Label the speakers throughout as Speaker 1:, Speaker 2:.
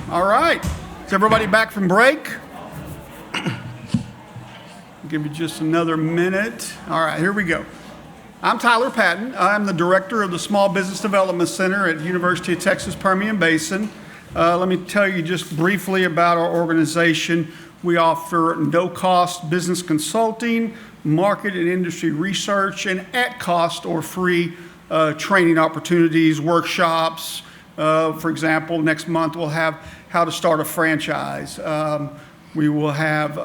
Speaker 1: All right. Is everybody back from break? Give you just another minute. All right, here we go. I'm Tyler Patton. I'm the director of the Small Business Development Center at University of Texas Permian Basin. Let me tell you just briefly about our organization. We offer no-cost business consulting, market and industry research, and at-cost or free training opportunities, workshops. For example, next month we'll have how to start a franchise. We will have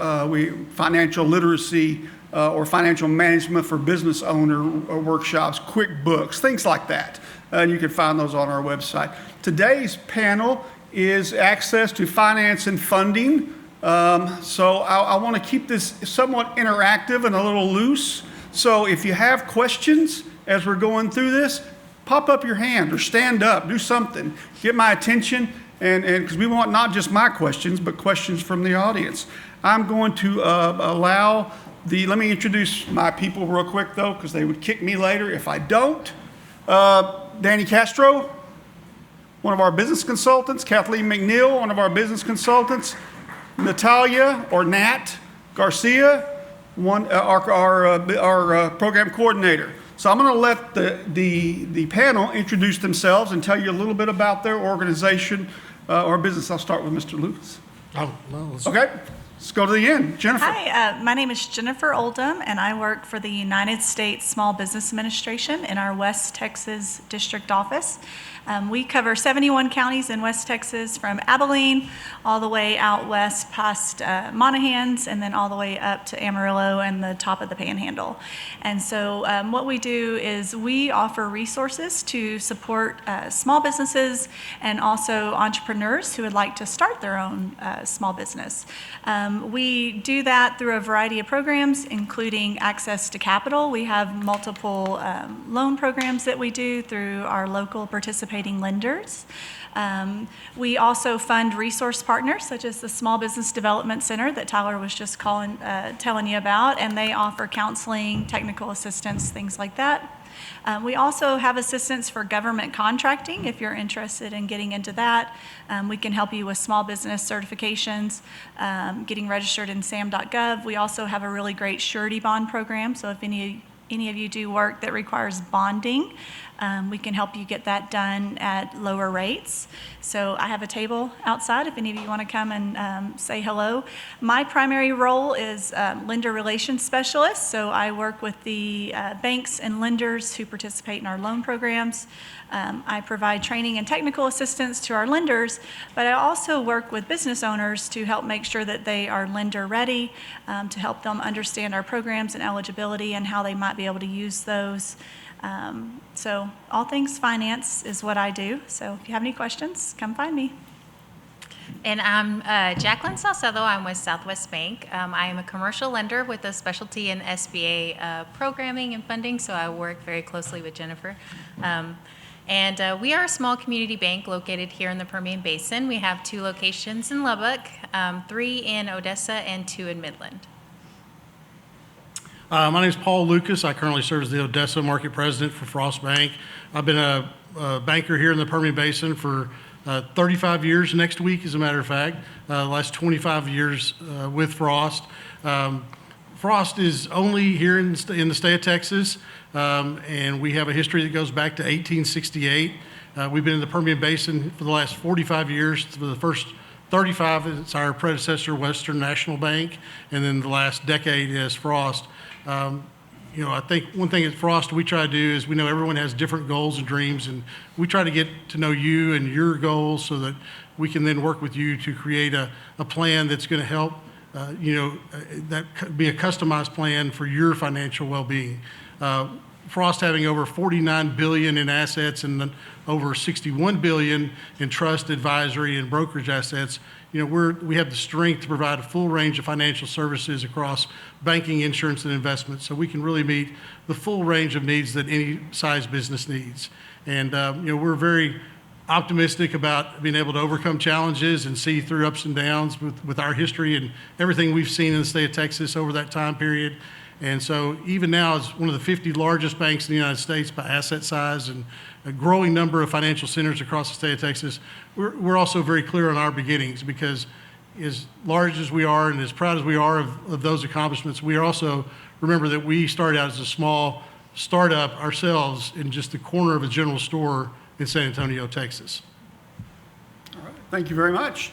Speaker 1: financial literacy or financial management for business owner workshops, QuickBooks, things like that. And you can find those on our website. Today's panel is access to finance and funding. So I want to keep this somewhat interactive and a little loose. So if you have questions as we're going through this, pop up your hand or stand up, do something, get my attention, and because we want not just my questions, but questions from the audience. I'm going to let me introduce my people real quick though, because they would kick me later if I don't. Danny Castro, one of our business consultants. Kathleen McNeil, one of our business consultants. Natalia, or Nat Garcia, our program coordinator. So I'm going to let the panel introduce themselves and tell you a little bit about their organization or business. I'll start with Mr. Lucas.
Speaker 2: Oh, no.
Speaker 1: Okay, let's go to the end. Jennifer.
Speaker 3: Hi, my name is Jennifer Oldham, and I work for the United States Small Business Administration in our West Texas district office. We cover 71 counties in West Texas, from Abilene all the way out west past Monahans, and then all the way up to Amarillo and the top of the Panhandle. And so what we do is we offer resources to support small businesses and also entrepreneurs who would like to start their own small business. We do that through a variety of programs, including access to capital. We have multiple loan programs that we do through our local participating lenders. We also fund resource partners such as the Small Business Development Center that Tyler was just telling you about, and they offer counseling, technical assistance, things like that. We also have assistance for government contracting. If you're interested in getting into that, we can help you with small business certifications, getting registered in sam.gov. We also have a really great surety bond program, so if any of you do work that requires bonding, we can help you get that done at lower rates. So I have a table outside if any of you want to come and say hello. My primary role is lender relations specialist, so I work with the banks and lenders who participate in our loan programs. I provide training and technical assistance to our lenders, but I also work with business owners to help make sure that they are lender ready, to help them understand our programs and eligibility and how they might be able to use those. So all things finance is what I do. So if you have any questions, come find me.
Speaker 4: And I'm Jacqueline Saucedo. I'm with Southwest Bank. I am a commercial lender with a specialty in SBA programming and funding, so I work very closely with Jennifer. And we are a small community bank located here in the Permian Basin. We have 2 locations in Lubbock, 3 in Odessa, and 2 in Midland.
Speaker 2: My name is Paul Lucas. I currently serve as the Odessa Market President for Frost Bank. I've been a banker here in the Permian Basin for 35 years next week, as a matter of fact. The last 25 years with Frost. Frost is only here in the state of Texas, and we have a history that goes back to 1868. We've been in the Permian Basin for the last 45 years. For the first 35, it's our predecessor, Western National Bank, and then the last decade is Frost. I think one thing at Frost we try to do is we know everyone has different goals and dreams, and we try to get to know you and your goals so that we can then work with you to create a plan that's going to help, that could be a customized plan for your financial well-being. Frost having over $49 billion in assets and over $61 billion in trust, advisory, and brokerage assets, we have the strength to provide a full range of financial services across banking, insurance, and investments, so we can really meet the full range of needs that any size business needs. And we're very optimistic about being able to overcome challenges and see through ups and downs with our history and everything we've seen in the state of Texas over that time period. And so even now, as one of the 50 largest banks in the United States by asset size and a growing number of financial centers across the state of Texas, we're also very clear on our beginnings, because as large as we are and as proud as we are of those accomplishments, we also remember that we started out as a small startup ourselves in just the corner of a general store in San Antonio, Texas.
Speaker 1: All right, thank you very much.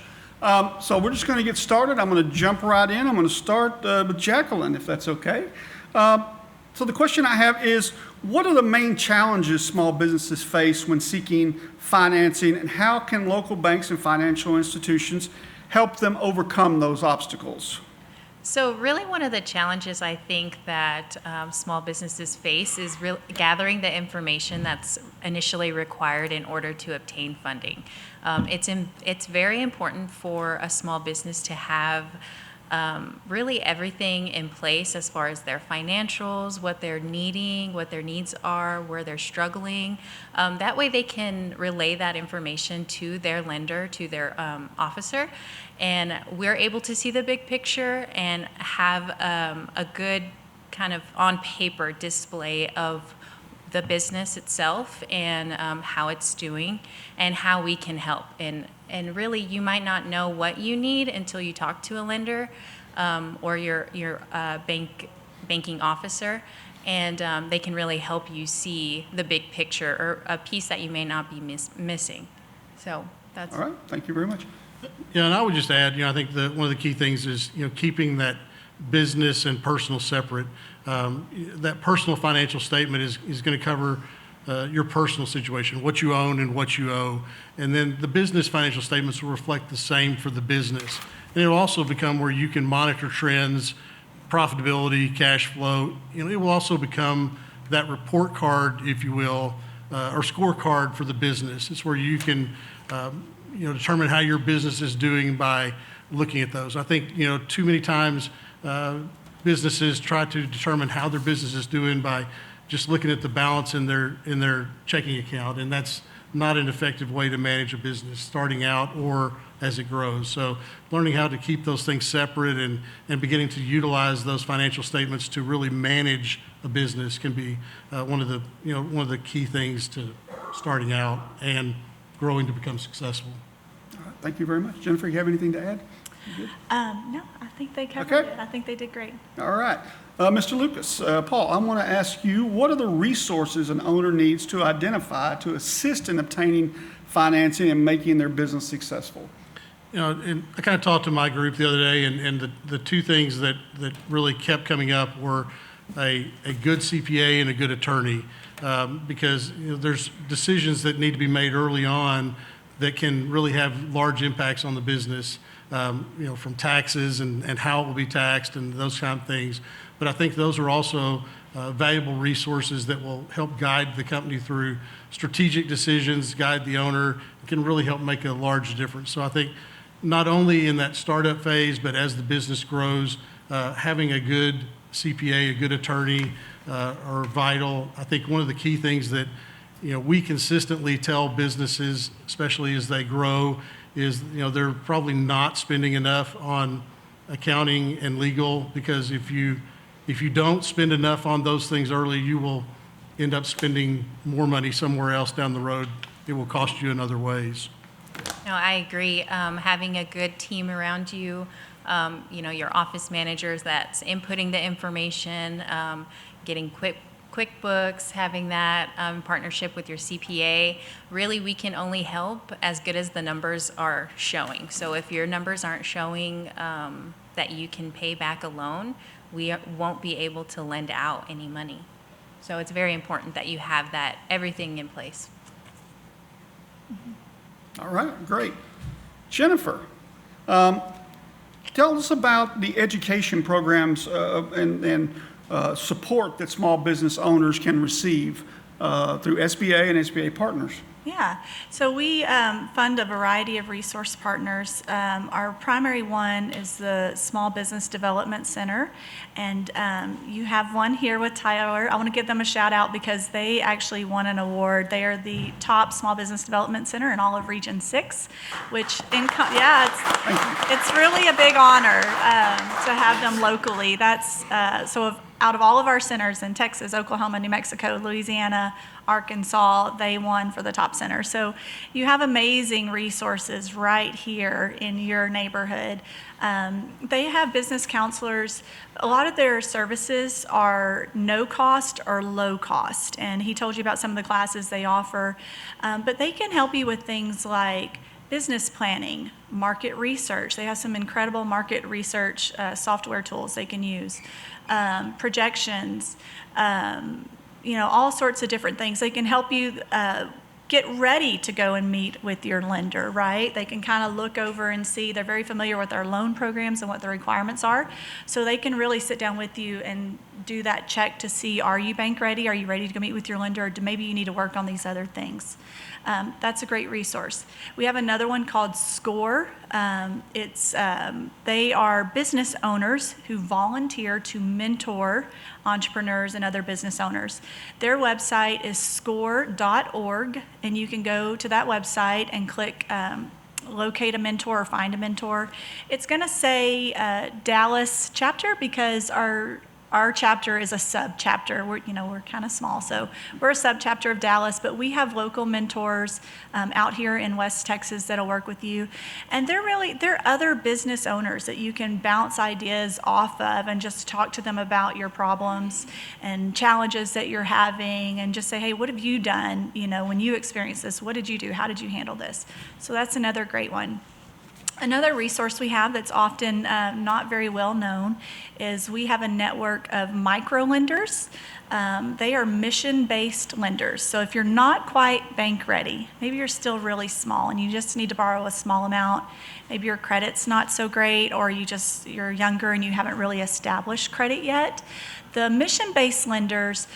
Speaker 1: So we're just going to get started. I'm going to jump right in. I'm going to start with Jacqueline, if that's okay. So the question I have is, what are the main challenges small businesses face when seeking financing, and how can local banks and financial institutions help them overcome those obstacles?
Speaker 4: So really one of the challenges I think that small businesses face is gathering the information that's initially required in order to obtain funding. It's very important for a small business to have really everything in place as far as their financials, what they're needing, what their needs are, where they're struggling. That way they can relay that information to their lender, to their officer, and we're able to see the big picture and have a good kind of on paper display of the business itself and how it's doing and how we can help. And really, you might not know what you need until you talk to a lender or your banking officer, and they can really help you see the big picture or a piece that you may not be missing. So that's
Speaker 1: All right, thank you very much.
Speaker 2: Yeah, and I would just add, I think that one of the key things is, keeping that business and personal separate. That personal financial statement is going to cover your personal situation, what you own and what you owe. And then the business financial statements will reflect the same for the business. And it'll also become where you can monitor trends, profitability, cash flow. It will also become that report card, if you will, or scorecard for the business. It's where you can determine how your business is doing by looking at those. I think, too many times businesses try to determine how their business is doing by just looking at the balance in their checking account, and that's not an effective way to manage a business starting out or as it grows. So learning how to keep those things separate and beginning to utilize those financial statements to really manage a business can be one of the key things to starting out and growing to become successful.
Speaker 1: All right, thank you very much. Jennifer, you have anything to add?
Speaker 3: No, I think they covered
Speaker 1: Okay.
Speaker 3: it. I think they did great.
Speaker 1: All right. Mr. Lucas, Paul, I want to ask you, what are the resources an owner needs to identify to assist in obtaining financing and making their business successful?
Speaker 2: And I kind of talked to my group the other day, and the two things that really kept coming up were a good CPA and a good attorney, because there's decisions that need to be made early on that can really have large impacts on the business, from taxes and how it will be taxed and those kind of things. But I think those are also valuable resources that will help guide the company through strategic decisions, guide the owner, can really help make a large difference. So I think not only in that startup phase, but as the business grows, having a good CPA, a good attorney are vital. I think one of the key things that we consistently tell businesses, especially as they grow, is they're probably not spending enough on accounting and legal, because if you don't spend enough on those things early, you will end up spending more money somewhere else down the road. It will cost you in other ways.
Speaker 4: No, I agree. Having a good team around you, your office managers that's inputting the information, getting QuickBooks, having that partnership with your CPA. Really, we can only help as good as the numbers are showing. So if your numbers aren't showing that you can pay back a loan, we won't be able to lend out any money. So it's very important that you have that everything in place.
Speaker 1: All right, great. Jennifer, tell us about the education programs and support that small business owners can receive through SBA and SBA partners.
Speaker 3: Yeah, so we fund a variety of resource partners. Our primary one is the Small Business Development Center, and you have one here with Tyler. I want to give them a shout out because they actually won an award. They are the top small business development center in all of Region 6, which it's really a big honor to have them locally. That's so out of all of our centers in Texas, Oklahoma, New Mexico, Louisiana, Arkansas, they won for the top center. So you have amazing resources right here in your neighborhood. They have business counselors. A lot of their services are no cost or low cost. And he told you about some of the classes they offer. But they can help you with things like business planning, market research. They have some incredible market research software tools they can use, projections, all sorts of different things. They can help you get ready to go and meet with your lender, right? They can kind of look over and see, they're very familiar with our loan programs and what the requirements are. So they can really sit down with you and do that check to see, are you bank ready? Are you ready to go meet with your lender? Or maybe you need to work on these other things. That's a great resource. We have another one called SCORE. They are business owners who volunteer to mentor entrepreneurs and other business owners. Their website is score.org, and you can go to that website and click locate a mentor or find a mentor. It's going to say Dallas chapter because our chapter is a sub-chapter. We're kind of small, so we're a sub-chapter of Dallas, but we have local mentors out here in West Texas that'll work with you. And they're other business owners that you can bounce ideas off of and just talk to them about your problems and challenges that you're having and just say, hey, what have you done? When you experienced this, what did you do? How did you handle this? So that's another great one. Another resource we have that's often not very well known is we have a network of micro lenders. They are mission-based lenders. So if you're not quite bank ready, maybe you're still really small and you just need to borrow a small amount, maybe your credit's not so great, or you're younger and you haven't really established credit yet. The mission-based lenders,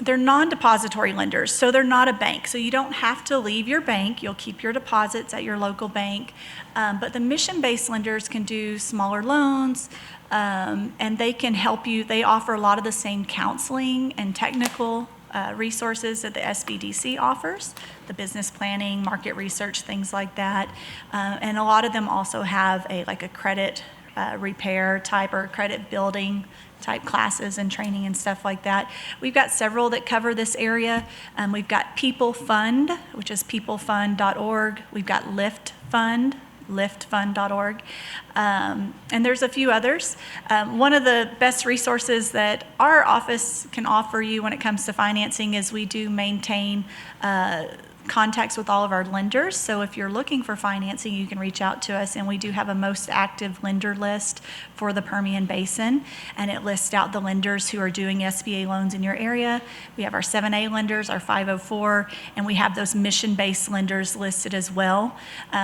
Speaker 3: they're non-depository lenders, so they're not a bank. So you don't have to leave your bank. You'll keep your deposits at your local bank. But the mission-based lenders can do smaller loans, and they can help you. They offer a lot of the same counseling and technical resources that the SBDC offers, the business planning, market research, things like that. And a lot of them also have a credit repair type or credit building type classes and training and stuff like that. We've got several that cover this area. We've got People Fund, which is peoplefund.org. We've got Lift Fund, liftfund.org. And there's a few others. One of the best resources that our office can offer you when it comes to financing is we do maintain contacts with all of our lenders. So if you're looking for financing, you can reach out to us, and we do have a most active lender list for the Permian Basin, and it lists out the lenders who are doing SBA loans in your area. We have our 7A lenders, our 504, and we have those mission-based lenders listed as well.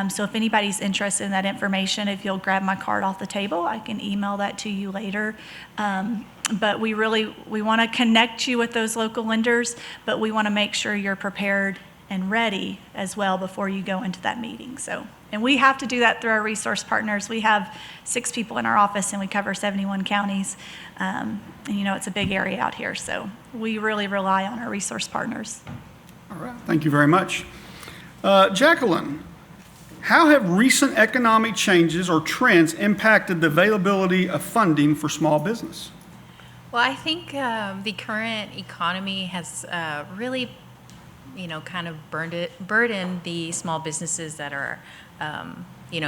Speaker 3: So if anybody's interested in that information, if you'll grab my card off the table, I can email that to you later. But we want to connect you with those local lenders, but we want to make sure you're prepared and ready as well before you go into that meeting. And we have to do that through our resource partners. We have 6 people in our office and we cover 71 counties. And it's a big area out here, so we really rely on our resource partners.
Speaker 1: All right, thank you very much. Jacqueline, how have recent economic changes or trends impacted the availability of funding for small business?
Speaker 4: Well, I think the current economy has really kind of burdened the small businesses that are,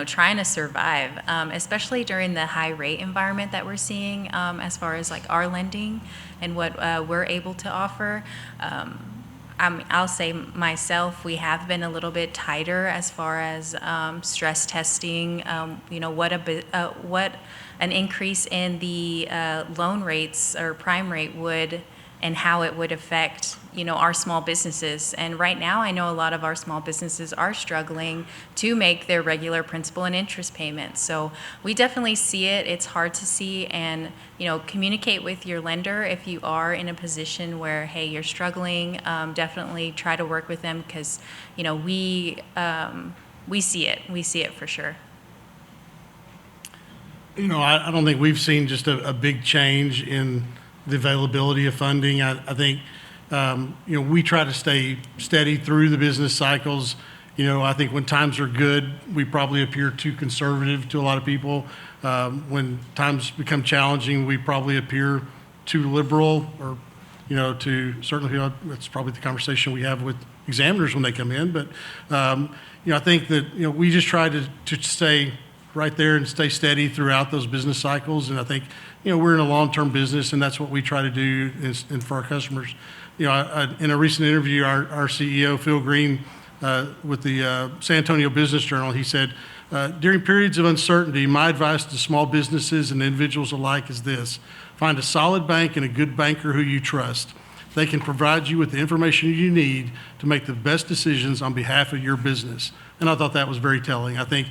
Speaker 4: trying to survive, especially during the high rate environment that we're seeing as far as our lending and what we're able to offer. I'll say myself, we have been a little bit tighter as far as stress testing, what an increase in the loan rates or prime rate would and how it would affect, our small businesses. And right now, I know a lot of our small businesses are struggling to make their regular principal and interest payments. So we definitely see it. It's hard to see, and, communicate with your lender if you are in a position where, hey, you're struggling. Definitely try to work with them because, we see it. We see it for sure.
Speaker 2: I don't think we've seen just a big change in the availability of funding. I think, we try to stay steady through the business cycles. I think when times are good, we probably appear too conservative to a lot of people. When times become challenging, we probably appear too liberal or, to certainly, that's probably the conversation we have with examiners when they come in. But, I think that, we just try to stay right there and stay steady throughout those business cycles. And I think, we're in a long-term business, and that's what we try to do and for our customers. In a recent interview, our CEO, Phil Green, with the San Antonio Business Journal, he said, during periods of uncertainty, my advice to small businesses and individuals alike is this: find a solid bank and a good banker who you trust. They can provide you with the information you need to make the best decisions on behalf of your business. And I thought that was very telling. I think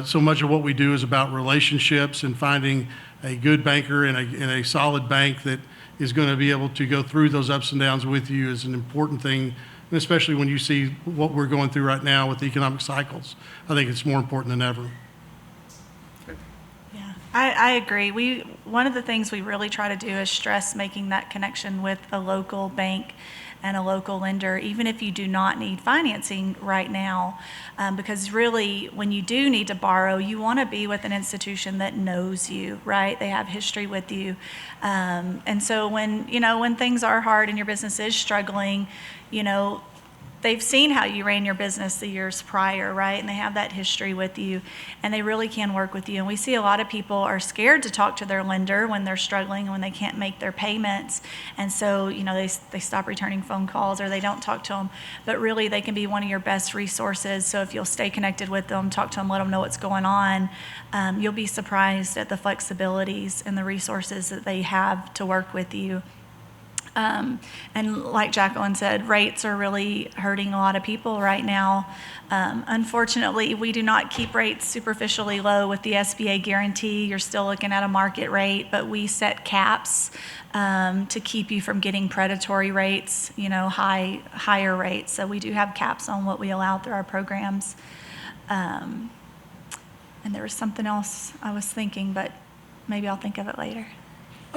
Speaker 2: so much of what we do is about relationships and finding a good banker and a solid bank that is going to be able to go through those ups and downs with you is an important thing. And especially when you see what we're going through right now with the economic cycles, I think it's more important than ever.
Speaker 3: Yeah, I agree. One of the things we really try to do is stress making that connection with a local bank and a local lender, even if you do not need financing right now, because really, when you do need to borrow, you want to be with an institution that knows you, right? They have history with you, and so when things are hard and your business is struggling, they've seen how you ran your business the years prior, right? And they have that history with you, and they really can work with you. And we see a lot of people are scared to talk to their lender when they're struggling, when they can't make their payments. And so, they stop returning phone calls or they don't talk to them. But really, they can be one of your best resources. So if you'll stay connected with them, talk to them, let them know what's going on, you'll be surprised at the flexibilities and the resources that they have to work with you. And like Jacqueline said, rates are really hurting a lot of people right now. Unfortunately, we do not keep rates superficially low with the SBA guarantee. You're still looking at a market rate, but we set caps to keep you from getting predatory rates, higher rates. So we do have caps on what we allow through our programs. And there was something else I was thinking, but maybe I'll think of it later.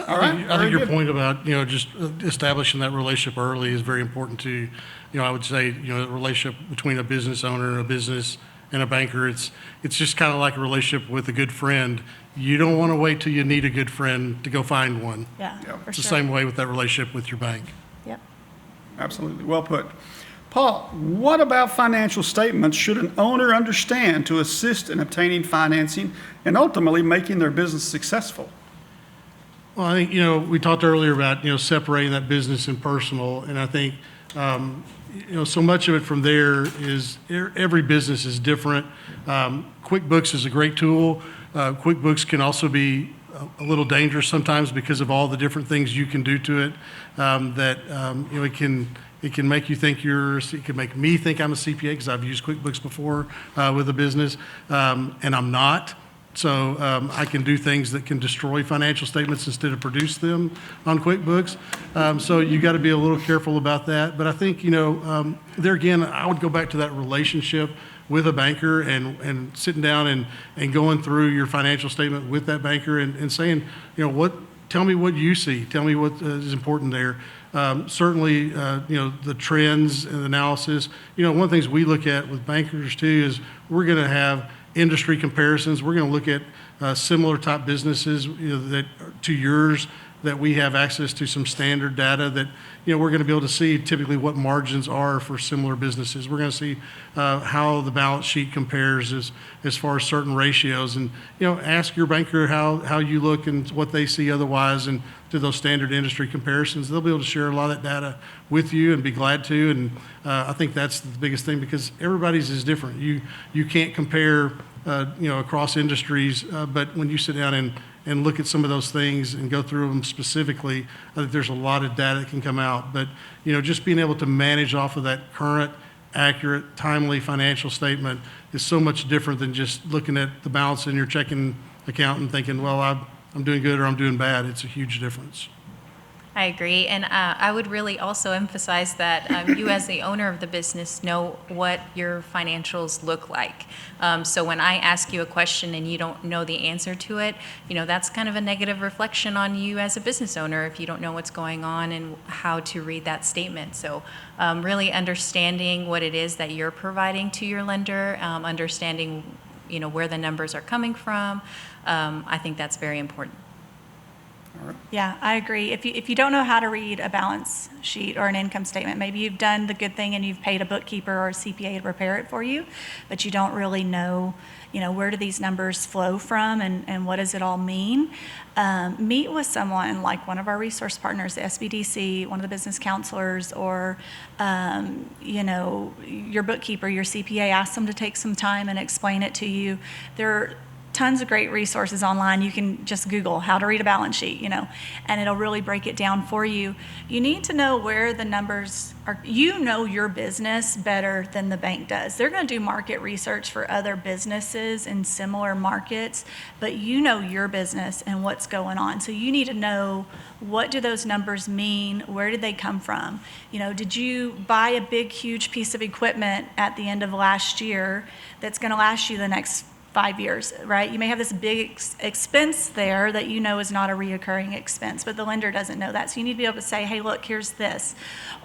Speaker 1: All right.
Speaker 2: I think your point about, just establishing that relationship early is very important too. I would say, the relationship between a business owner and a business and a banker, it's just kind of like a relationship with a good friend. You don't want to wait till you need a good friend to go find one.
Speaker 3: Yeah, for
Speaker 2: It's
Speaker 3: sure.
Speaker 2: the same way with that relationship with your bank.
Speaker 3: Yep.
Speaker 1: Absolutely. Well put. Paul, what about financial statements should an owner understand to assist in obtaining financing and ultimately making their business successful?
Speaker 2: Well, I think, we talked earlier about, separating that business and personal. And I think, so much of it from there is every business is different. QuickBooks is a great tool. QuickBooks can also be a little dangerous sometimes because of all the different things you can do to it. It can make you think it can make me think I'm a CPA because I've used QuickBooks before with a business, and I'm not. So I can do things that can destroy financial statements instead of produce them on QuickBooks. So you got to be a little careful about that. But I think, there again, I would go back to that relationship with a banker and sitting down and going through your financial statement with that banker and saying, tell me what you see. Tell me what is important there. Certainly, the trends and analysis. One of the things we look at with bankers too is we're going to have industry comparisons. We're going to look at similar type businesses that to yours that we have access to some standard data that we're going to be able to see typically what margins are for similar businesses. We're going to see how the balance sheet compares as far as certain ratios, and ask your banker how you look and what they see otherwise, and to those standard industry comparisons. They'll be able to share a lot of that data with you and be glad to. And I think that's the biggest thing because everybody's is different. You can't compare across industries, but when you sit down and look at some of those things and go through them specifically, I think there's a lot of data that can come out. But just being able to manage off of that current, accurate, timely financial statement is so much different than just looking at the balance in your checking account and thinking, well, I'm doing good or I'm doing bad. It's a huge difference.
Speaker 4: I agree, and I would really also emphasize that you as the owner of the business know what your financials look like. So when I ask you a question and you don't know the answer to it, that's kind of a negative reflection on you as a business owner if you don't know what's going on and how to read that statement. So really understanding what it is that you're providing to your lender, understanding where the numbers are coming from, I think that's very important.
Speaker 3: Yeah, I agree. If you don't know how to read a balance sheet or an income statement, maybe you've done the good thing and you've paid a bookkeeper or a CPA to prepare it for you, but you don't really know, where do these numbers flow from and what does it all mean? Meet with someone like one of our resource partners, the SBDC, one of the business counselors, or, your bookkeeper, your CPA. Ask them to take some time and explain it to you. There are tons of great resources online. You can just Google how to read a balance sheet, and it'll really break it down for you. You need to know where the numbers are. You know your business better than the bank does. They're going to do market research for other businesses in similar markets, but you know your business and what's going on. So you need to know, what do those numbers mean? Where did they come from? Did you buy a big, huge piece of equipment at the end of last year that's going to last you the next 5 years, right? You may have this big expense there that is not a reoccurring expense, but the lender doesn't know that. So you need to be able to say, hey, look, here's this.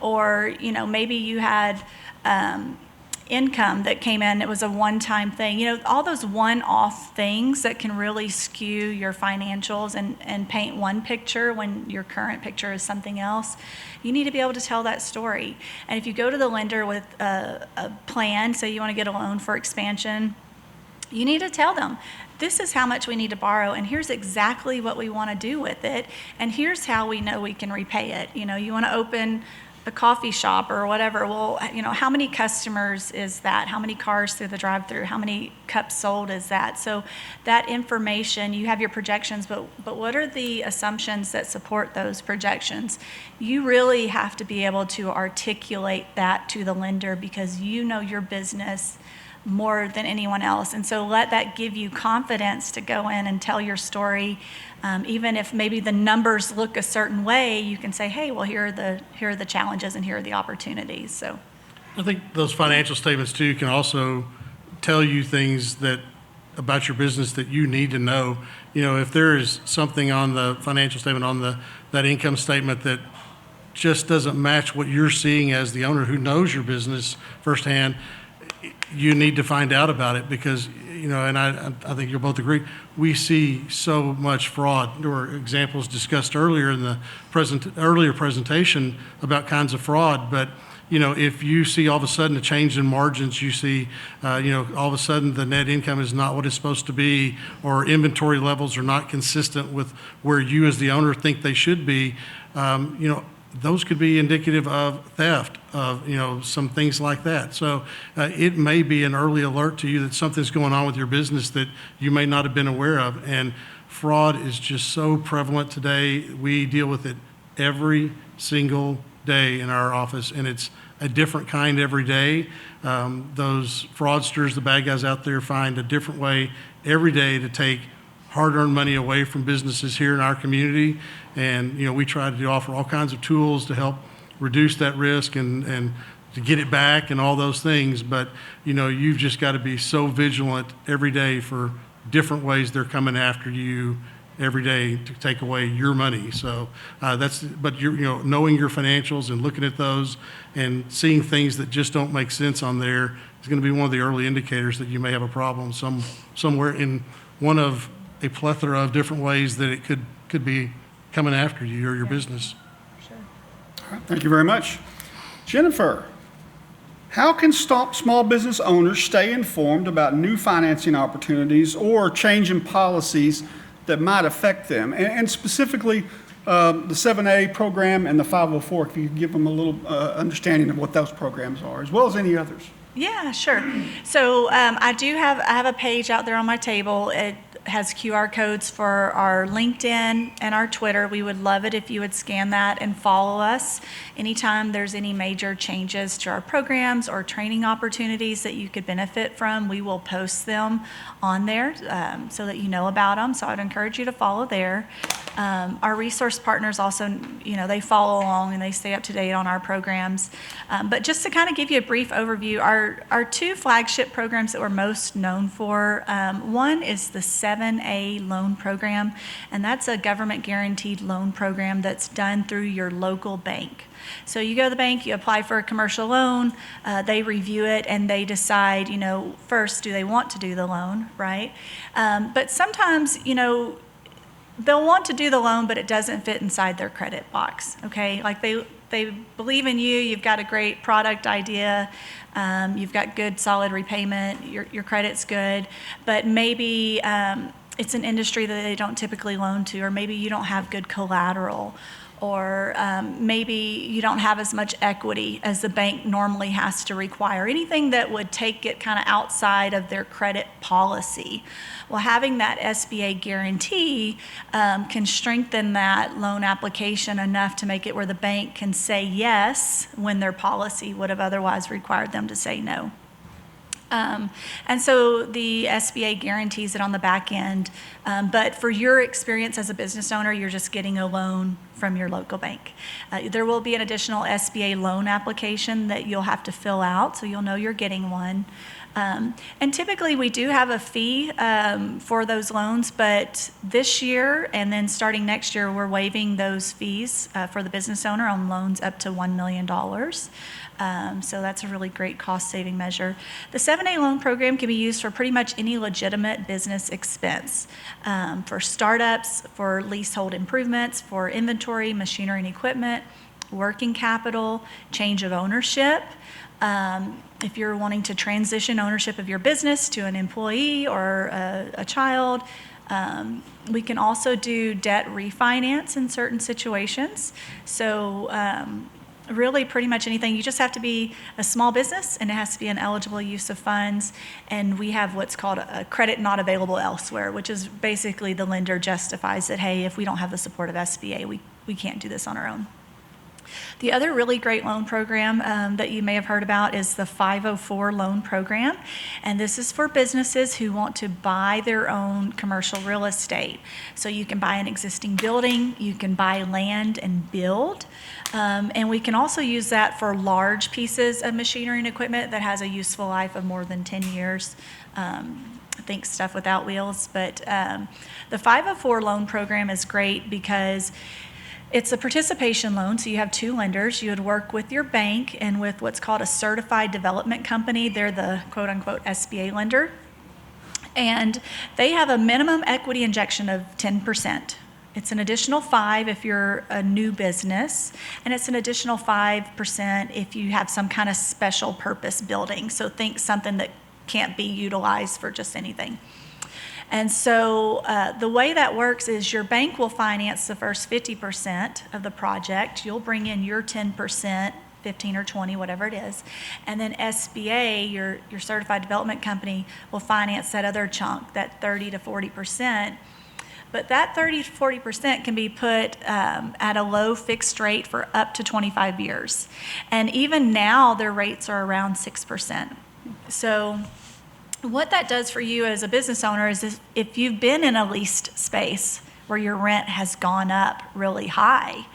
Speaker 3: Or, maybe you had income that came in, it was a one-time thing. All those one-off things that can really skew your financials and paint one picture when your current picture is something else. You need to be able to tell that story. And if you go to the lender with a plan, say you want to get a loan for expansion, you need to tell them, this is how much we need to borrow, and here's exactly what we want to do with it, and here's how we know we can repay it. You want to open a coffee shop or whatever. Well, how many customers is that? How many cars through the drive-through? How many cups sold is that? So that information, you have your projections, but what are the assumptions that support those projections? You really have to be able to articulate that to the lender, because you know your business more than anyone else. And so let that give you confidence to go in and tell your story. Even if maybe the numbers look a certain way, you can say, hey, well, here are the challenges and here are the opportunities. So
Speaker 2: I think those financial statements too can also tell you things about your business that you need to know. If there is something on the financial statement, on that income statement that just doesn't match what you're seeing as the owner who knows your business firsthand, you need to find out about it, because, and I think you'll both agree, we see so much fraud. There were examples discussed earlier in the earlier presentation about kinds of fraud, but, if you see all of a sudden a change in margins, you see, all of a sudden the net income is not what it's supposed to be, or inventory levels are not consistent with where you as the owner think they should be, those could be indicative of theft, of some things like that. So it may be an early alert to you that something's going on with your business that you may not have been aware of. And fraud is just so prevalent today. We deal with it every single day in our office, and it's a different kind every day. Those fraudsters, the bad guys out there, find a different way every day to take hard-earned money away from businesses here in our community. And, we try to offer all kinds of tools to help reduce that risk and to get it back and all those things. But, you've just got to be so vigilant every day for different ways they're coming after you every day to take away your money. So but knowing your financials and looking at those and seeing things that just don't make sense on there is going to be one of the early indicators that you may have a problem somewhere in one of a plethora of different ways that it could be coming after you or your business.
Speaker 3: sure.
Speaker 1: All right, thank you very much. Jennifer, how can small business owners stay informed about new financing opportunities or changing policies that might affect them? And specifically, the 7A program and the 504, if you could give them a little understanding of what those programs are, as well as any others.
Speaker 3: Yeah, sure. So I have a page out there on my table. It has QR codes for our LinkedIn and our Twitter. We would love it if you would scan that and follow us. Anytime there's any major changes to our programs or training opportunities that you could benefit from, we will post them on there so that you know about them. So I'd encourage you to follow there. Our resource partners also, they follow along and they stay up to date on our programs. But just to kind of give you a brief overview, our two flagship programs that we're most known for, one is the 7A loan program, and that's a government guaranteed loan program that's done through your local bank. So you go to the bank, you apply for a commercial loan, they review it, and they decide, first, do they want to do the loan, right? But sometimes, they'll want to do the loan, but it doesn't fit inside their credit box, okay? Like they believe in you, you've got a great product idea, you've got good solid repayment, your credit's good, but maybe it's an industry that they don't typically loan to, or maybe you don't have good collateral, or maybe you don't have as much equity as the bank normally has to require, anything that would take it kind of outside of their credit policy. Well, having that SBA guarantee can strengthen that loan application enough to make it where the bank can say yes when their policy would have otherwise required them to say no. And so the SBA guarantees it on the back end, but for your experience as a business owner, you're just getting a loan from your local bank. There will be an additional SBA loan application that you'll have to fill out, so you'll know you're getting one. And typically we do have a fee for those loans, but this year and then starting next year, we're waiving those fees for the business owner on loans up to $1 million. So that's a really great cost-saving measure. The 7A loan program can be used for pretty much any legitimate business expense, for startups, for leasehold improvements, for inventory, machinery and equipment, working capital, change of ownership. If you're wanting to transition ownership of your business to an employee or a child, we can also do debt refinance in certain situations. So really pretty much anything. You just have to be a small business and it has to be an eligible use of funds. And we have what's called a credit not available elsewhere, which is basically the lender justifies that, hey, if we don't have the support of SBA, we can't do this on our own. The other really great loan program that you may have heard about is the 504 loan program. And this is for businesses who want to buy their own commercial real estate. So you can buy an existing building, you can buy land and build. And we can also use that for large pieces of machinery and equipment that has a useful life of more than 10 years. I think stuff without wheels. But the 504 loan program is great because it's a participation loan, so you have two lenders. You would work with your bank and with what's called a certified development company. They're the quote-unquote SBA lender. And they have a minimum equity injection of 10%. It's an additional 5% if you're a new business, and it's an additional 5% if you have some kind of special purpose building. So think something that can't be utilized for just anything. And so the way that works is your bank will finance the first 50% of the project. You'll bring in your 10%, 15 or 20, whatever it is. And then SBA, your certified development company, will finance that other chunk, that 30 to 40%. But that 30 to 40% can be put at a low fixed rate for up to 25 years. And even now, their rates are around 6%. So what that does for you as a business owner is if you've been in a leased space where your rent has gone up really high,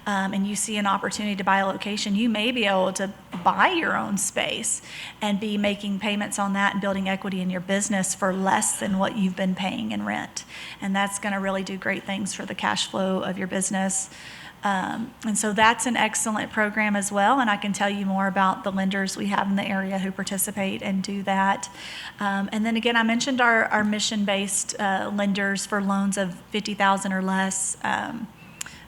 Speaker 3: and you see an opportunity to buy a location, you may be able to buy your own space and be making payments on that and building equity in your business for less than what you've been paying in rent. And that's going to really do great things for the cash flow of your business. And so that's an excellent program as well, and I can tell you more about the lenders we have in the area who participate and do that. And then again, I mentioned our mission-based lenders for loans of $50,000 or less.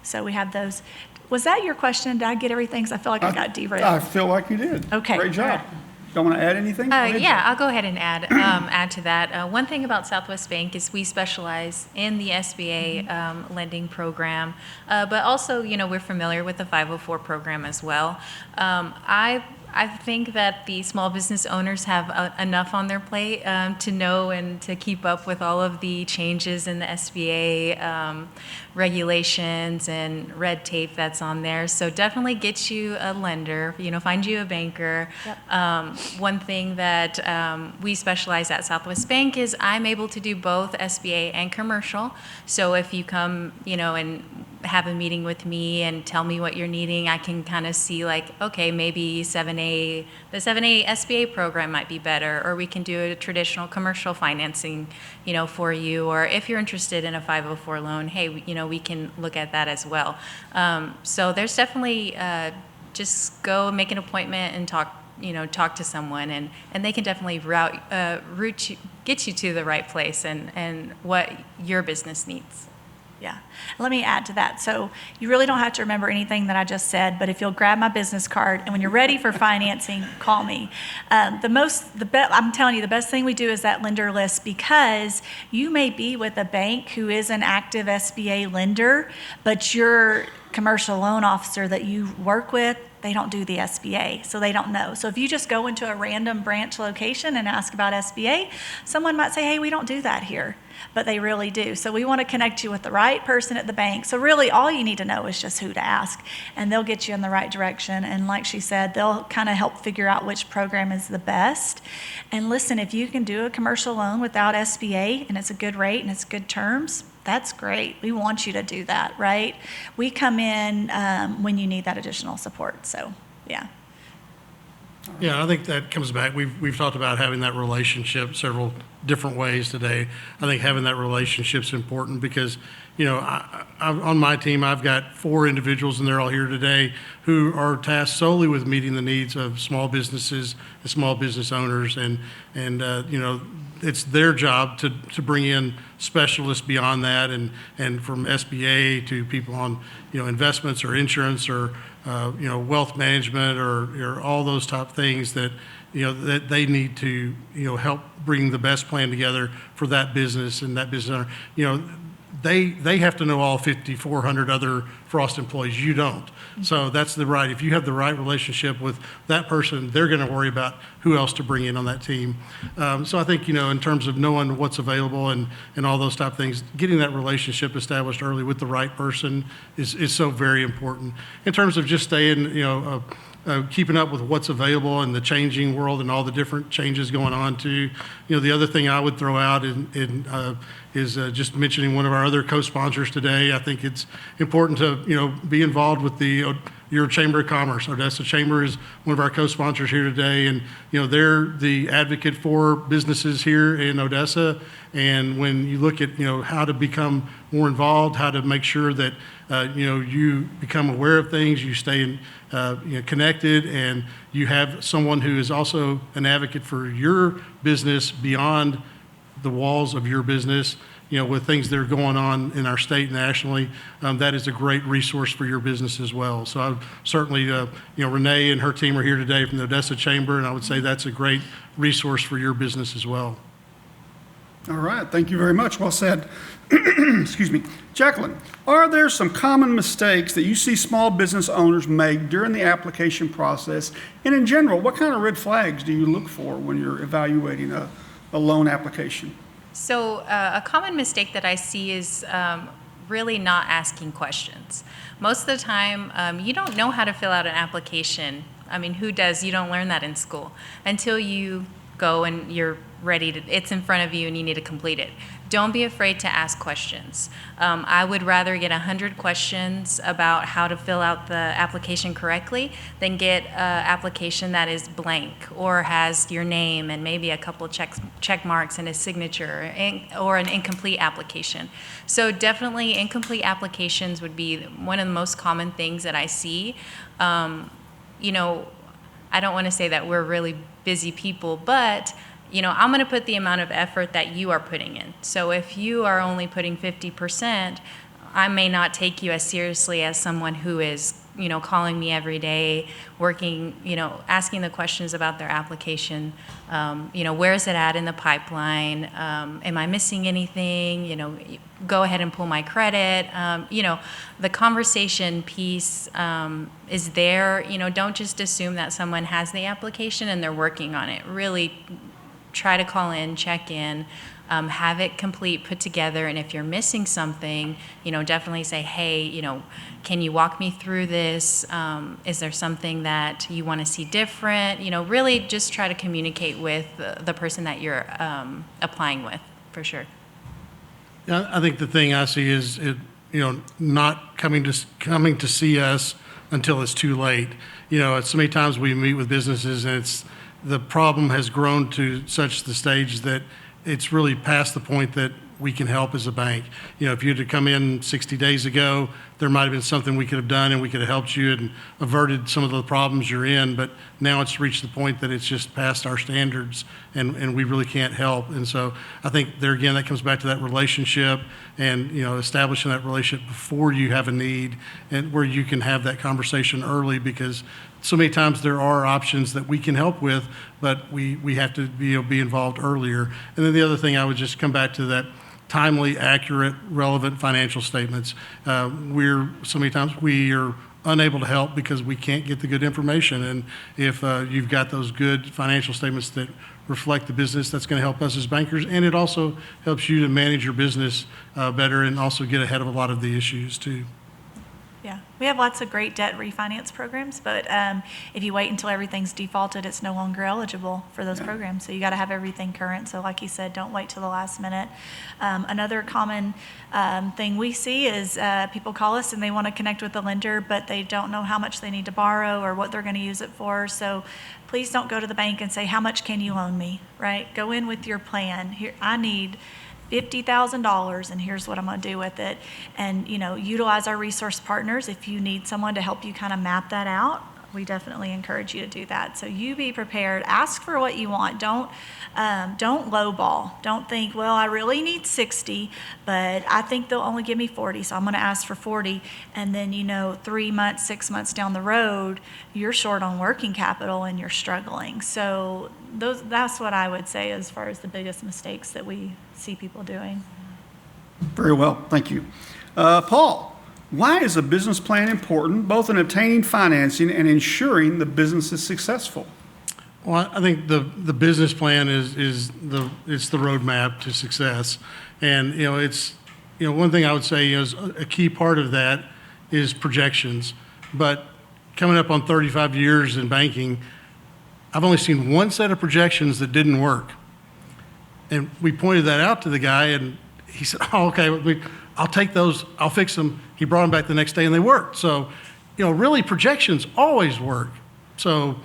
Speaker 3: So we have those. Was that your question? Did I get everything? Because I feel like I got derailed.
Speaker 1: I feel like you did.
Speaker 3: Okay.
Speaker 1: Great job. Don't want to add anything?
Speaker 4: Yeah, I'll go ahead and add to that. One thing about Southwest Bank is we specialize in the SBA lending program, but also, we're familiar with the 504 program as well. I think that the small business owners have enough on their plate to know and to keep up with all of the changes in the SBA regulations and red tape that's on there. So definitely get you a lender, find you a banker. Yep. One thing that we specialize at Southwest Bank is I'm able to do both SBA and commercial. So if you come, and have a meeting with me and tell me what you're needing, I can kind of see okay, maybe the 7A SBA program might be better, or we can do a traditional commercial financing, for you, or if you're interested in a 504 loan, hey, we can look at that as well. So there's definitely, just go make an appointment and talk to someone, and they can definitely get you to the right place and what your business needs.
Speaker 3: Yeah. Let me add to that. So you really don't have to remember anything that I just said, but if you'll grab my business card and when you're ready for financing, call me. I'm telling you, the best thing we do is that lender list, because you may be with a bank who is an active SBA lender, but your commercial loan officer that you work with, they don't do the SBA, so they don't know. So if you just go into a random branch location and ask about SBA, someone might say, hey, we don't do that here, but they really do. So we want to connect you with the right person at the bank. So really all you need to know is just who to ask, and they'll get you in the right direction. And like she said, they'll kind of help figure out which program is the best. And listen, if you can do a commercial loan without SBA and it's a good rate and it's good terms, that's great. We want you to do that, right? We come in when you need that additional support. So, yeah.
Speaker 2: Yeah, I think that comes back. We've talked about having that relationship several different ways today. I think having that relationship's important because, you know, on my team, I've got 4 individuals, and they're all here today, who are tasked solely with meeting the needs of small businesses and small business owners, and you know, it's their job to bring in specialists beyond that, and from SBA to people on, you know, investments or insurance or you know, wealth management or all those top things that, you know, that they need to, you know, help bring the best plan together for that business and that business owner. You know, they have to know all 5,400 other Frost employees. You don't. So that's if you have the right relationship with that person, they're going to worry about who else to bring in on that team. So I think, you know, in terms of knowing what's available and all those type of things, getting that relationship established early with the right person is so very important. In terms of just staying, you know, keeping up with what's available in the changing world and all the different changes going on too. You know, the other thing I would throw out is just mentioning one of our other co-sponsors today. I think it's important to, you know, be involved with your Chamber of Commerce. Odessa Chamber is one of our co-sponsors here today, and, you know, they're the advocate for businesses here in Odessa. And when you look at, you know, how to become more involved, how to make sure that, you know, you become aware of things, you stay you know, connected, and you have someone who is also an advocate for your business beyond the walls of your business, you know, with things that are going on in our state and nationally, that is a great resource for your business as well. So I certainly, you know, Renee and her team are here today from the Odessa Chamber, and I would say that's a great resource for your business as well.
Speaker 1: All right, thank you very much. Well said. Excuse me. Jacqueline, are there some common mistakes that you see small business owners make during the application process? And in general, what kind of red flags do you look for when you're evaluating a loan application?
Speaker 4: So a common mistake that I see is really not asking questions. Most of the time, you don't know how to fill out an application. I mean, who does? You don't learn that in school until you go and you're ready to, it's in front of you and you need to complete it. Don't be afraid to ask questions. I would rather get 100 questions about how to fill out the application correctly than get an application that is blank or has your name and maybe a couple of check marks and a signature, or an incomplete application. So definitely incomplete applications would be one of the most common things that I see. You know, I don't want to say that we're really busy people, but you know, I'm going to put the amount of effort that you are putting in. So if you are only putting 50%, I may not take you as seriously as someone who is, you know, calling me every day, working, you know, asking the questions about their application. You know, where is it at in the pipeline? Am I missing anything? You know, go ahead and pull my credit. You know, the conversation piece is there. You know, don't just assume that someone has the application and they're working on it. Really try to call in, check in, have it complete, put together, and if you're missing something, you know, definitely say, hey, you know, can you walk me through this? Is there something that you want to see different? You know, really just try to communicate with the person that you're applying with, for sure.
Speaker 2: Yeah, I think the thing I see is, you know, not coming to see us until it's too late. You know, so many times we meet with businesses and the problem has grown to such the stage that it's really past the point that we can help as a bank. If you had to come in 60 days ago, there might have been something we could have done and we could have helped you and averted some of the problems you're in, but now it's reached the point that it's just past our standards and we really can't help. And so I think there again, that comes back to that relationship and, establishing that relationship before you have a need and where you can have that conversation early, because so many times there are options that we can help with, but we have to be involved earlier. And then the other thing, I would just come back to that timely, accurate, relevant financial statements. So many times we are unable to help because we can't get the good information. And if you've got those good financial statements that reflect the business, that's going to help us as bankers. And it also helps you to manage your business better and also get ahead of a lot of the issues too.
Speaker 3: Yeah, we have lots of great debt refinance programs, but if you wait until everything's defaulted, it's no longer eligible for those programs. So you got to have everything current. So like you said, don't wait till the last minute. Another common thing we see is people call us and they want to connect with the lender, but they don't know how much they need to borrow or what they're going to use it for. So please don't go to the bank and say, how much can you loan me, right? Go in with your plan. Here, I need $50,000 and here's what I'm going to do with it. And, utilize our resource partners. If you need someone to help you kind of map that out, we definitely encourage you to do that. So you be prepared. Ask for what you want. Don't lowball. Don't think, well, I really need 60, but I think they'll only give me 40, so I'm going to ask for 40. And then, 3 months, 6 months down the road, you're short on working capital and you're struggling. So that's what I would say as far as the biggest mistakes that we see people doing.
Speaker 1: Very well, thank you. Paul, why is a business plan important, both in obtaining financing and ensuring the business is successful?
Speaker 2: Well, I think the business plan it's the roadmap to success. And, it's, one thing I would say is a key part of that is projections. But coming up on 35 years in banking, I've only seen one set of projections that didn't work. And we pointed that out to the guy and he said, oh, okay, I'll take those, I'll fix them. He brought them back the next day and they worked. So, really projections always work. So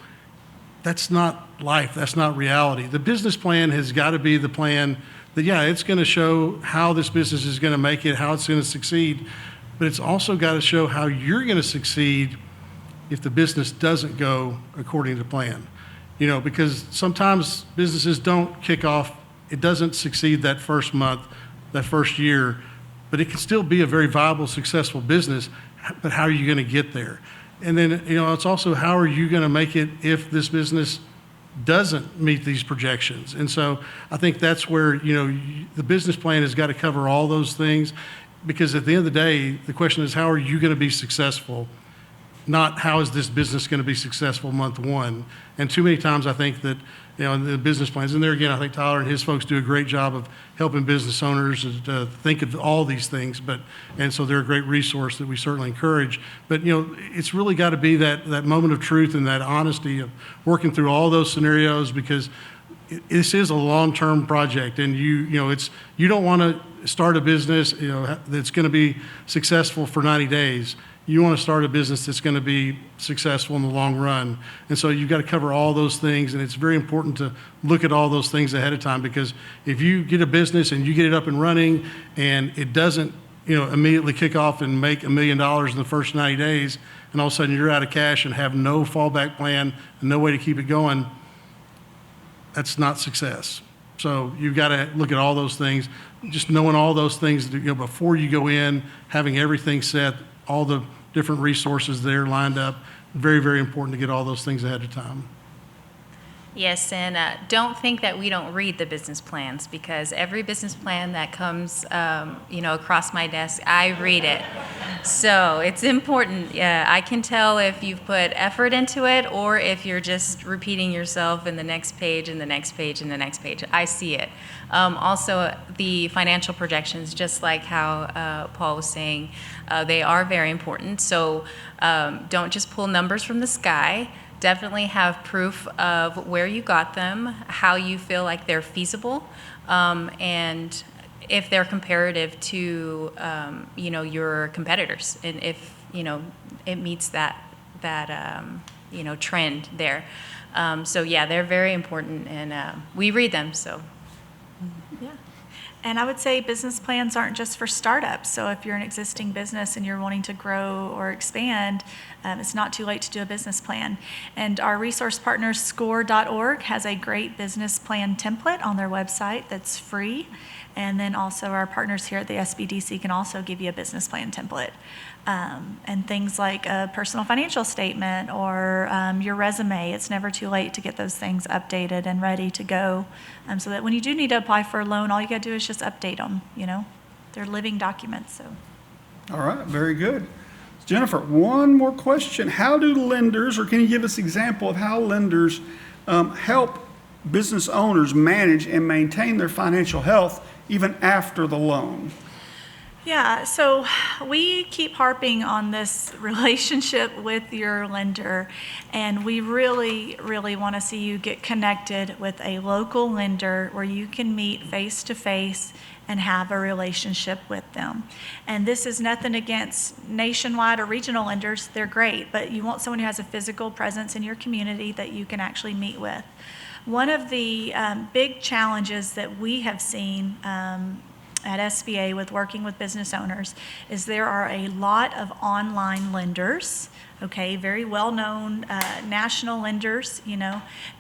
Speaker 2: that's not life, that's not reality. The business plan has got to be the plan that, it's going to show how this business is going to make it, how it's going to succeed, but it's also got to show how you're going to succeed if the business doesn't go according to plan. Because sometimes businesses don't kick off, it doesn't succeed that first month, that first year, but it can still be a very viable, successful business, but how are you going to get there? And then, it's also how are you going to make it if this business doesn't meet these projections? And so I think that's where, the business plan has got to cover all those things, because at the end of the day, the question is, how are you going to be successful? Not how is this business going to be successful month one? And too many times I think that, the business plans, and there again, I think Tyler and his folks do a great job of helping business owners to think of all these things, and so they're a great resource that we certainly encourage. But, it's really got to be that moment of truth and that honesty of working through all those scenarios, because this is a long-term project, and you don't want to start a business, that's going to be successful for 90 days. You want to start a business that's going to be successful in the long run. And so you've got to cover all those things, and it's very important to look at all those things ahead of time, because if you get a business and you get it up and running and it doesn't, immediately kick off and make $1 million in the first 90 days, and all of a sudden you're out of cash and have no fallback plan and no way to keep it going, that's not success. So you've got to look at all those things, just knowing all those things, before you go in, having everything set, all the different resources there lined up. Very, very important to get all those things ahead of time.
Speaker 4: Yes, and don't think that we don't read the business plans, because every business plan that comes, across my desk, I read it. So it's important. I can tell if you've put effort into it or if you're just repeating yourself in the next page and the next page and the next page. I see it. Also, the financial projections, just like how Paul was saying, they are very important. So don't just pull numbers from the sky. Definitely have proof of where you got them, how you feel like they're feasible, and if they're comparative to, your competitors, and if, it meets that trend there. So yeah, they're very important, and we read them, so.
Speaker 3: Yeah. And I would say business plans aren't just for startups. So if you're an existing business and you're wanting to grow or expand, it's not too late to do a business plan. And our resource partner, score.org, has a great business plan template on their website that's free. And then also our partners here at the SBDC can also give you a business plan template. And things like a personal financial statement or your resume. It's never too late to get those things updated and ready to go, so that when you do need to apply for a loan, all you got to do is just update them. They're living documents. So.
Speaker 1: All right, very good. Jennifer, one more question. How do lenders, or can you give us an example of how lenders help business owners manage and maintain their financial health even after the loan?
Speaker 3: Yeah, so we keep harping on this relationship with your lender, and we really, really want to see you get connected with a local lender where you can meet face to face and have a relationship with them. And this is nothing against nationwide or regional lenders, they're great, but you want someone who has a physical presence in your community that you can actually meet with. One of the big challenges that we have seen at SBA with working with business owners is there are a lot of online lenders, okay, very well-known national lenders,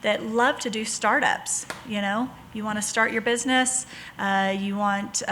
Speaker 3: that love to do startups. You want to start your business, you want,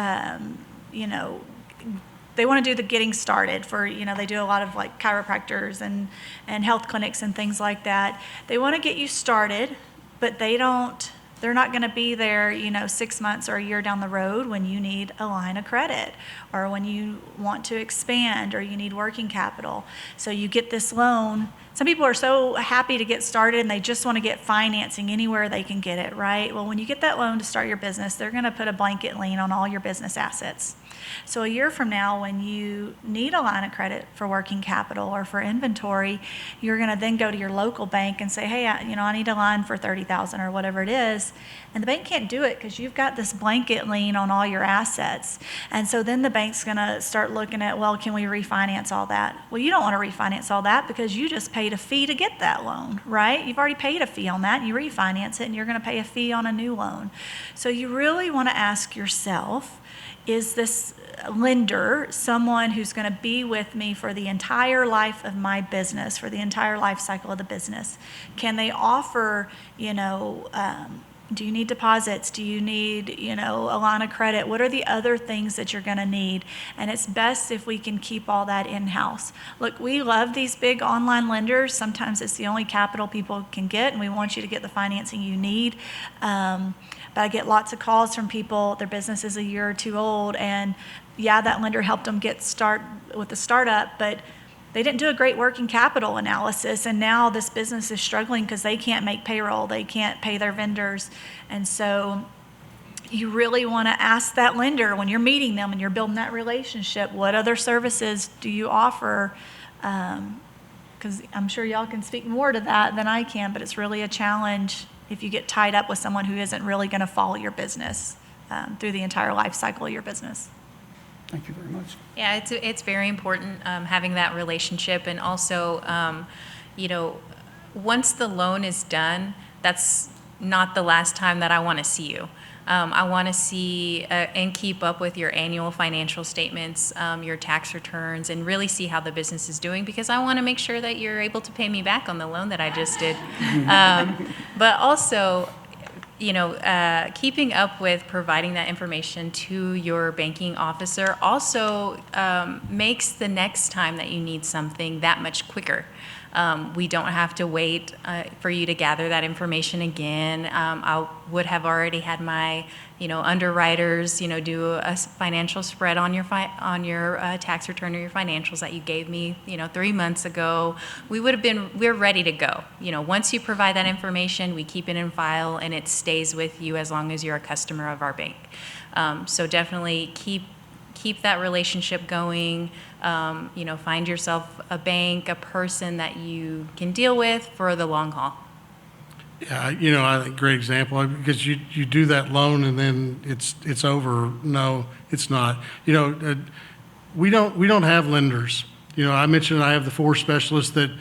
Speaker 3: they want to do the getting started for, they do a lot of like chiropractors and health clinics and things like that. They want to get you started, but they're not going to be there, 6 months or a year down the road when you need a line of credit or when you want to expand or you need working capital. So you get this loan. Some people are so happy to get started and they just want to get financing anywhere they can get it, right? Well, when you get that loan to start your business, they're going to put a blanket lien on all your business assets. So a year from now, when you need a line of credit for working capital or for inventory, you're going to then go to your local bank and say, hey, I need a line for $30,000 or whatever it is. And the bank can't do it because you've got this blanket lien on all your assets. And so then the bank's going to start looking at, well, can we refinance all that? Well, you don't want to refinance all that because you just paid a fee to get that loan, right? You've already paid a fee on that. You refinance it and you're going to pay a fee on a new loan. So you really want to ask yourself, is this lender someone who's going to be with me for the entire life of my business, for the entire life cycle of the business? Can they offer, do you need deposits? Do you need, a line of credit? What are the other things that you're going to need? And it's best if we can keep all that in-house. Look, we love these big online lenders. Sometimes it's the only capital people can get, and we want you to get the financing you need. But I get lots of calls from people, their business is a year or two old, and yeah, that lender helped them get with the startup, but they didn't do a great working capital analysis, and now this business is struggling because they can't make payroll, they can't pay their vendors. And so you really want to ask that lender when you're meeting them and you're building that relationship, what other services do you offer? Because I'm sure y'all can speak more to that than I can, but it's really a challenge if you get tied up with someone who isn't really going to follow your business through the entire life cycle of your business.
Speaker 1: Thank you very much.
Speaker 4: Yeah, it's very important having that relationship, and also, once the loan is done, that's not the last time that I want to see you. I want to see and keep up with your annual financial statements, your tax returns, and really see how the business is doing, because I want to make sure that you're able to pay me back on the loan that I just did. But also, keeping up with providing that information to your banking officer also makes the next time that you need something that much quicker. We don't have to wait for you to gather that information again. I would have already had my, underwriters, do a financial spread on your tax return or your financials that you gave me, 3 months ago. We're ready to go. Once you provide that information, we keep it in file and it stays with you as long as you're a customer of our bank. So definitely keep that relationship going. Find yourself a bank, a person that you can deal with for the long haul.
Speaker 2: Yeah, I think great example, because you do that loan and then it's over. No, it's not. We don't have lenders. I mentioned I have the 4 specialists that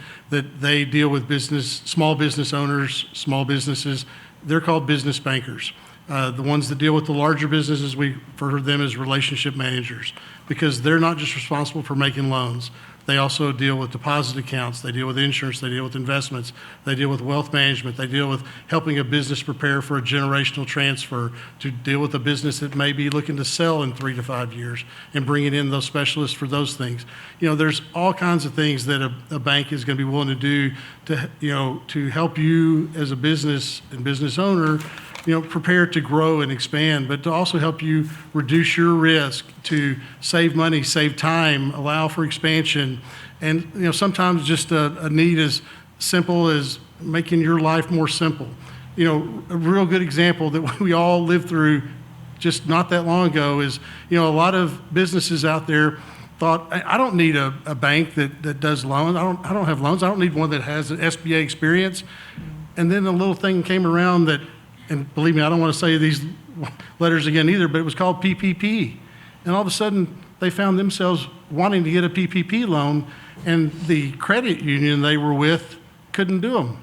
Speaker 2: they deal with small business owners, small businesses. They're called business bankers. The ones that deal with the larger businesses, we refer to them as relationship managers, because they're not just responsible for making loans. They also deal with deposit accounts, they deal with insurance, they deal with investments, they deal with wealth management, they deal with helping a business prepare for a generational transfer, to deal with a business that may be looking to sell in 3 to 5 years, and bringing in those specialists for those things. You know, there's all kinds of things that a bank is going to be willing to do to, you know, to help you as a business and business owner, you know, prepare to grow and expand, but to also help you reduce your risk, to save money, save time, allow for expansion. And, you know, sometimes just a need as simple as making your life more simple. You know, a real good example that we all lived through just not that long ago is, you know, a lot of businesses out there thought, I don't need a bank that does loans. I don't have loans. I don't need one that has an SBA experience. And then a little thing came around that, and believe me, I don't want to say these letters again either, but it was called PPP. And all of a sudden, they found themselves wanting to get a PPP loan, and the credit union they were with couldn't do them.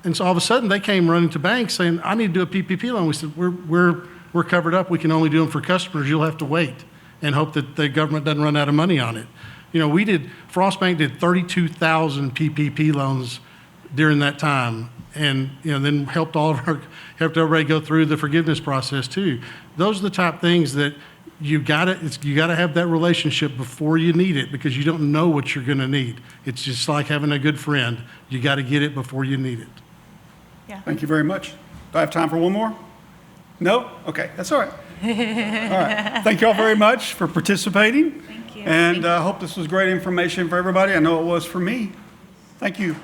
Speaker 2: And so all of a sudden, they came running to banks saying, I need to do a PPP loan. We said, we're covered up. We can only do them for customers. You'll have to wait and hope that the government doesn't run out of money on it. You know, Frost Bank did 32,000 PPP loans during that time. And, you know, then helped everybody go through the forgiveness process too. Those are the type things that you gotta have that relationship before you need it, because you don't know what you're gonna need. It's just like having a good friend. You gotta get it before you need it.
Speaker 3: Yeah.
Speaker 1: Thank you very much. Do I have time for one more? No? Okay, that's all right. All right. Thank you all very much for participating.
Speaker 3: Thank you.
Speaker 1: And I hope this was great information for everybody. I know it was for me. Thank you.